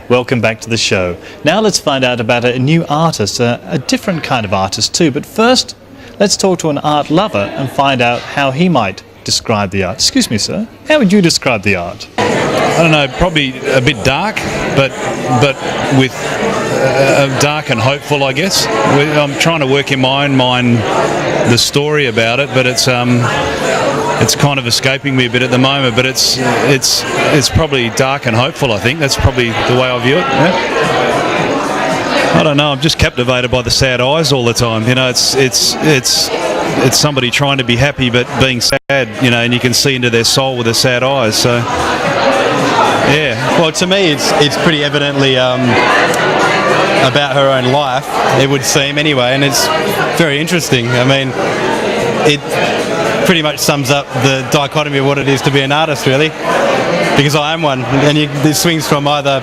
welcome back to the show. Now let's find out about a new artist, a different kind of artist too. But first, let's talk to an art lover and find out how he might describe the art. Excuse me, sir, how would you describe the art? I don't know, probably a bit dark, but with dark and hopeful, I guess. I'm trying to work in my own mind the story about it, but it's kind of escaping me a bit at the moment. But it's probably dark and hopeful. I think that's probably the way I view it. Yeah? I don't know. I'm just captivated by the sad eyes all the time. You know, it's somebody trying to be happy but being sad. You know, and you can see into their soul with their sad eyes. So. Yeah. Well, to me, it's pretty evidently about her own life, it would seem anyway, and it's very interesting. I mean, it pretty much sums up the dichotomy of what it is to be an artist, really, because I am one, and it swings from either,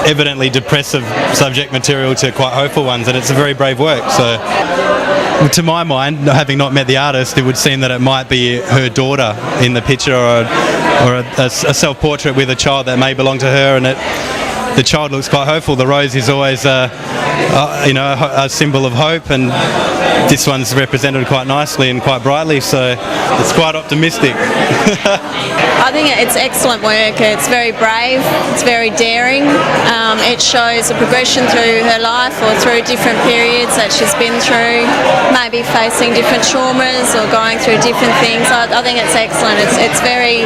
evidently depressive subject material to quite hopeful ones, and it's a very brave work. So, to my mind, having not met the artist, it would seem that it might be her daughter in the picture, or a self-portrait with a child that may belong to her, and the child looks quite hopeful. The rose is always a symbol of hope, and this one's represented quite nicely and quite brightly, so it's quite optimistic. I think it's excellent work. It's very brave, it's very daring. It shows a progression through her life or through different periods that she's been through, maybe facing different traumas or going through different things. I think it's excellent. It's very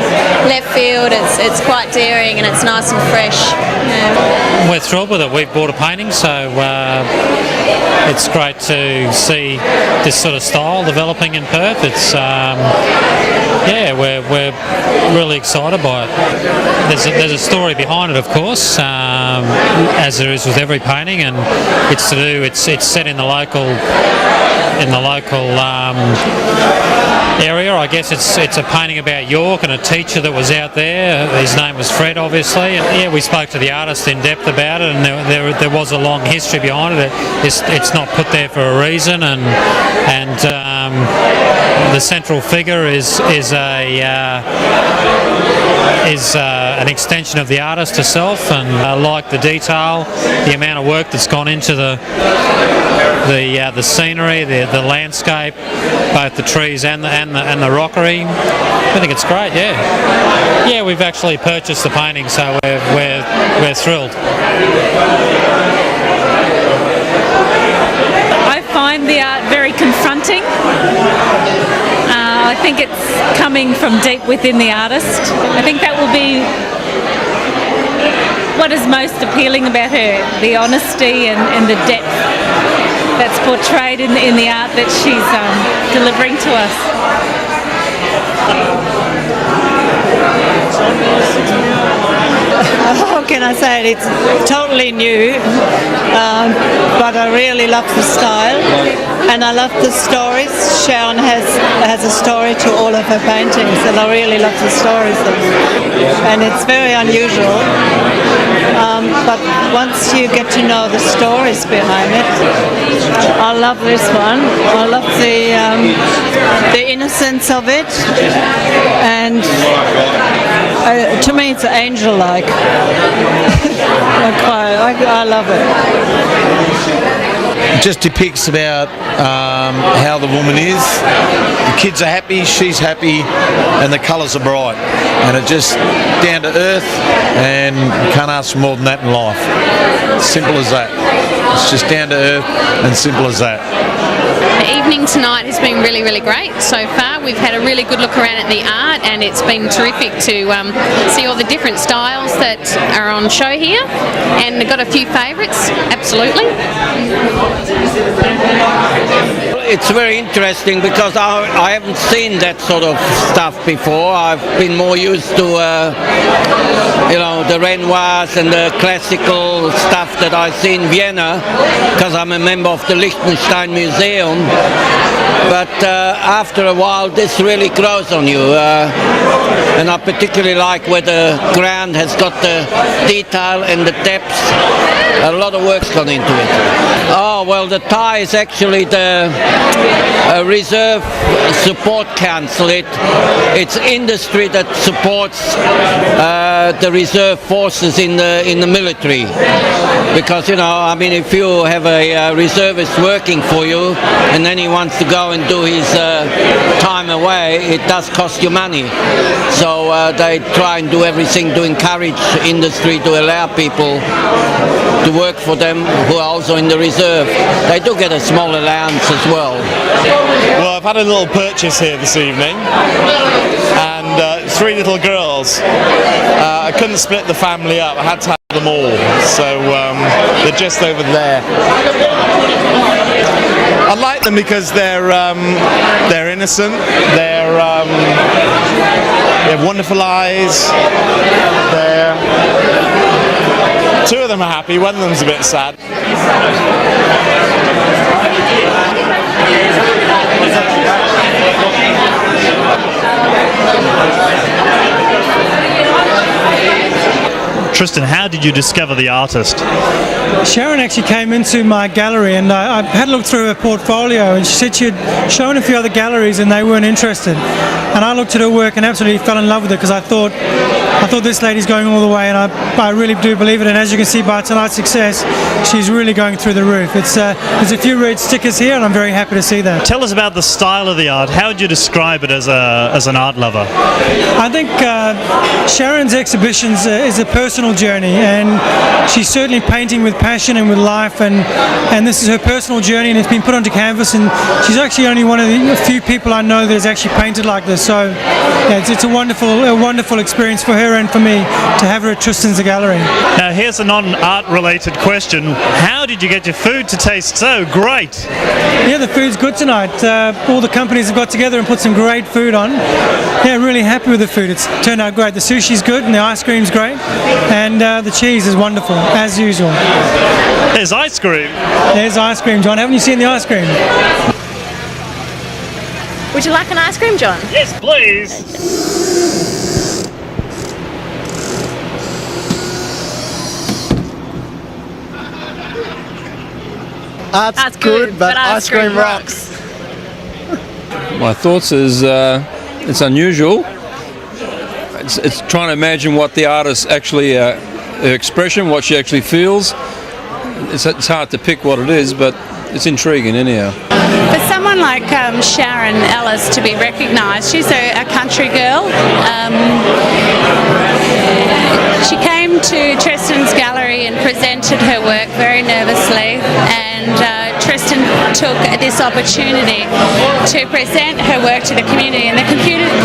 left field, it's quite daring, and it's nice and fresh. Yeah. We're thrilled with it. We've bought a painting, so it's great to see this sort of style developing in Perth. It's we're really excited by it. There's a story behind it, of course, as there is with every painting, and it's set in the local area. I guess it's a painting about York and a teacher that was out there. His name was Fred, obviously. And yeah, we spoke to the artist in depth about it, and there was a long history behind it. It's not put there for a reason, and the central figure is an extension of the artist herself, and I like the detail, the amount of work that's gone into the scenery, the landscape, both the trees and the rockery. I think it's great. Yeah, we've actually purchased the painting, so we're thrilled. I find the art very confronting. I think it's coming from deep within the artist. I think that will be what is most appealing about her, the honesty and the depth that's portrayed in the art that she's delivering to us. How can I say it? It's totally new, but I really love the style, and I love the stories. Sharon has a story to all of her paintings, and I really love the stories. And it's very unusual, but once you get to know the stories behind it, I love this one. I love the innocence of it, and to me it's angel-like. I love it. It just depicts about how the woman is. The kids are happy, she's happy, and the colours are bright. And it just down to earth, and you can't ask for more than that in life. Simple as that. It's just down to earth and simple as that. The evening tonight has been really, really great so far. We've had a really good look around at the art, and it's been terrific to see all the different styles that are on show here, and I've got a few favourites, absolutely. It's very interesting because I haven't seen that sort of stuff before. I've been more used to the Renoirs and the classical stuff that I see in Vienna, because I'm a member of the Liechtenstein Museum. But after a while this really grows on you, and I particularly like where the ground has got the detail and the depth A lot of work's gone into it. Oh, well, the Thai is actually the Reserve Support Council. It's industry that supports the reserve forces in the military. Because, you know, I mean, if you have a reservist working for you and then he wants to go and do his time away, it does cost you money. So they try and do everything to encourage industry to allow people to work for them who are also in the reserve. They do get a small allowance as well. Well, I've had a little purchase here this evening, and 3 little girls. I couldn't split the family up, I had to have them all, so they're just over there. I like them because they're innocent, they have wonderful eyes, 2 of them are happy, one of them's a bit sad. Tristan, how did you discover the artist? Sharon actually came into my gallery, and I had a look through her portfolio, and she said she had shown a few other galleries and they weren't interested. And I looked at her work and absolutely fell in love with it, because I thought this lady's going all the way, and I really do believe it. And as you can see by tonight's success, she's really going through the roof. There's a few red stickers here, and I'm very happy to see that. Tell us about the style of the art. How would you describe it as an art lover? I think Sharon's exhibitions is a personal journey, and she's certainly painting with passion and with life, and this is her personal journey, and it's been put onto canvas, and she's actually only one of the few people I know that has actually painted like this. So yeah, it's a wonderful experience for her and for me to have her at Tristan's gallery. Now here's a non-art related question. How did you get your food to taste so great? Yeah, the food's good tonight. All the companies have got together and put some great food on. Yeah, really happy with the food. It's turned out great. The sushi's good and the ice cream's great, and the cheese is wonderful, as usual. There's ice cream. There's ice cream, John. Haven't you seen the ice cream? Would you like an ice cream, John? Yes, please. Art's good, but ice cream rocks. My thoughts is it's unusual. It's trying to imagine what the artist actually, her expression, what she actually feels. It's hard to pick what it is, but it's intriguing anyhow. For someone like Sharon Ellis to be recognised, she's a country girl. She came to Tristan's gallery and presented her work very nervously, and Tristan took this opportunity to present her work to the community, and the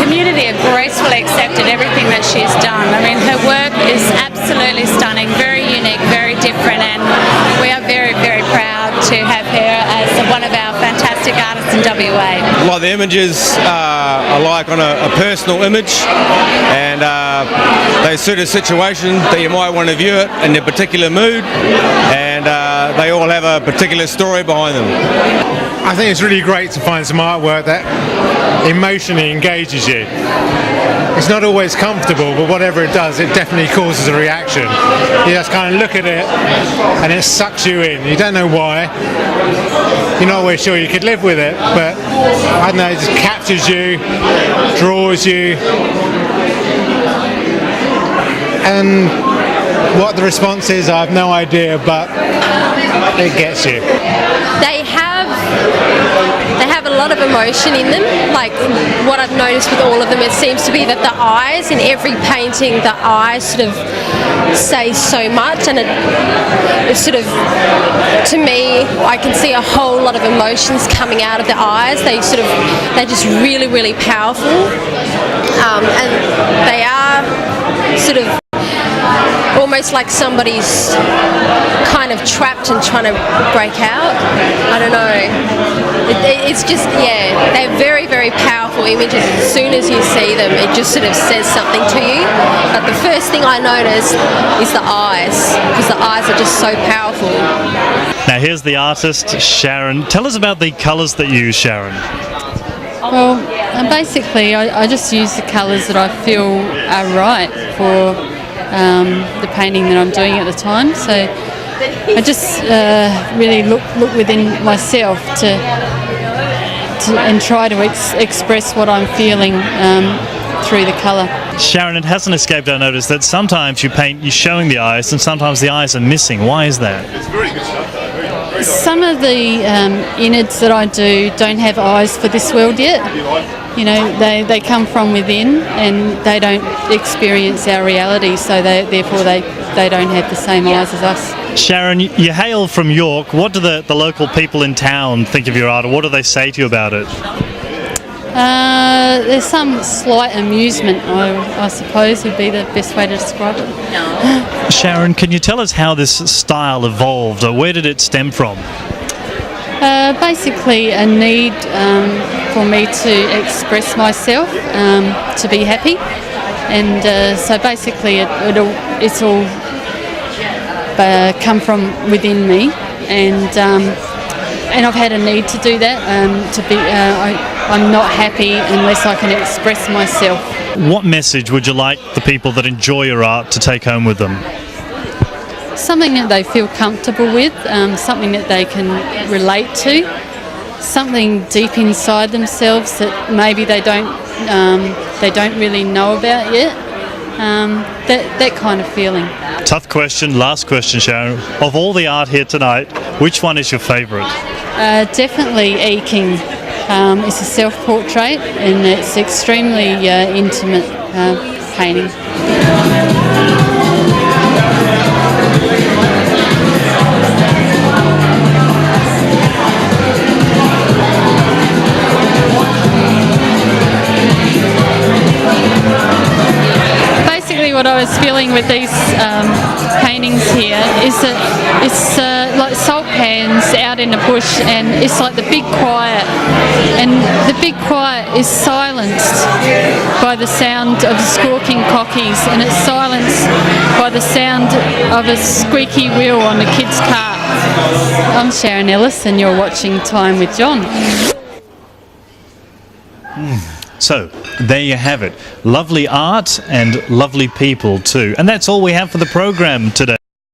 community have gracefully accepted everything that she's done. I mean, her work is absolutely stunning, very unique, very different, and we are very, very proud to have her as one of our fantastic artists in WA. Like the images I like on a personal image, and they suit a situation that you might want to view it in a particular mood, and they all have a particular story behind them. I think it's really great to find some artwork that emotionally engages you. It's not always comfortable, but whatever it does, it definitely causes a reaction. You just kind of look at it and it sucks you in. You don't know why. You're not always sure you could live with it, but I don't know, it just captures you, draws you. And what the response is, I have no idea, but it gets you. They have a lot of emotion in them. Like what I've noticed with all of them, it seems to be that the eyes, in every painting, the eyes sort of say so much, and it sort of, to me, I can see a whole lot of emotions coming out of the eyes. They're just really, really powerful, and they are sort of almost like somebody's kind of trapped and trying to break out. I don't know. It's just, yeah, they're very, very powerful images. As soon as you see them, it just sort of says something to you. But the first thing I notice is the eyes, because the eyes are just so powerful. Now here's the artist, Sharon. Tell us about the colours that you use, Sharon. Well, basically I just use the colours that I feel are right for the painting that I'm doing at the time. So I just really look within myself to and try to express what I'm feeling through the colour. Sharon, it hasn't escaped our notice that sometimes you paint, you're showing the eyes, and sometimes the eyes are missing. Why is that? Some of the innards that I do don't have eyes for this world yet. You know, they come from within and they don't experience our reality, so therefore they don't have the same eyes as us. Sharon, you hail from York. What do the local people in town think of your art, or what do they say to you about it? There's some slight amusement, I suppose would be the best way to describe it. Sharon, can you tell us how this style evolved, or where did it stem from? Basically a need for me to express myself, to be happy, and so basically it's all come from within me, and I've had a need to do that. I'm not happy unless I can express myself. What message would you like the people that enjoy your art to take home with them? Something that they feel comfortable with, something that they can relate to, something deep inside themselves that maybe they don't really know about yet. That kind of feeling. Tough question, last question, Sharon. Of all the art here tonight, which one is your favourite? Definitely E King. It's a self-portrait and it's extremely intimate painting. What I was feeling with these paintings here is that it's like salt pans out in the bush, and it's like the big quiet, and the big quiet is silenced by the sound of squawking cockies, and it's silenced by the sound of a squeaky wheel on the kid's car. I'm Sharon Ellis and you're watching Time with John. So, there you have it. Lovely art and lovely people too. And that's all we have for the program today.